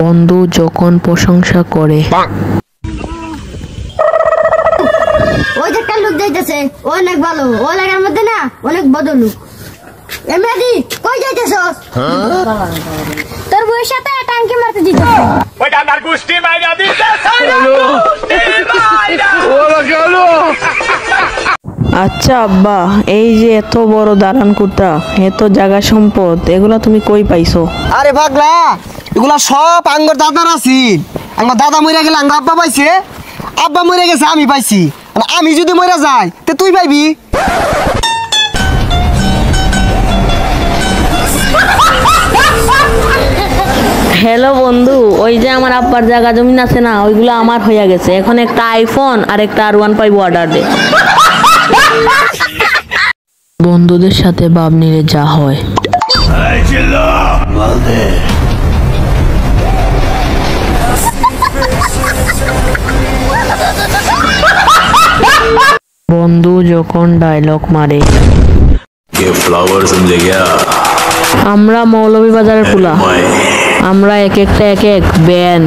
বন্ধু যখন প্রশংসা করে। ওই যে একটা লোক যাইতেছে, অনেক ভালো, ও লাগার মধ্যে না অনেক বড় লোক। এমনি কই যাইতেছস? তোর বউয়ের সাথে টাঙ্কি মারতে দিতে। ওইটা আমার গুষ্টি মাইরা দিতে। আচ্ছা আব্বা, এই যে এত বড় দালান কোঠা, এত জায়গা সম্পদ, এগুলা তুমি কই পাইছো? আরে পাগলা, এগুলা সব আঙ্গর দাদার আছিল। আঙ্গর দাদা মরে গেলে আঙ্গর আব্বা পাইছে, আব্বা মরে গেছে আমি পাইছি। আমি যদি মরে যাই তে তুই পাইবি। হ্যালো বন্ধু, ওই যে আমার আব্বার জায়গা জমি আছে না, ওইগুলো আমার হইয়া গেছে। এখন একটা আইফোন আর একটা R1 পাইবো অর্ডার দে। বন্ধুদের সাথে বাপ নিলে যা হয়। বন্ধু যখন ডায়লগ মারে, আমরা মৌলভীবাজারের পোলা, আমরা এক একটা এক এক ব্যান্ড,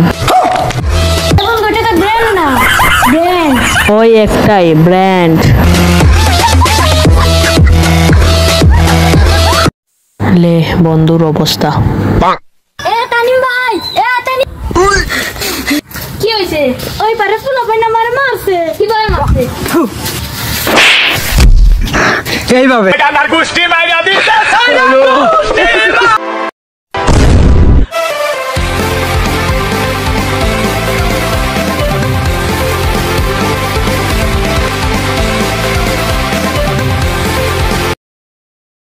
ওই একটাই ব্র্যান্ড। লে বন্ধুর অবস্থা। কি হয়েছে? ওই পারে ফুল না মারে মারছে। কিভাবে মারছে? এইভাবে আমার গুষ্টি মাইরা দিতে।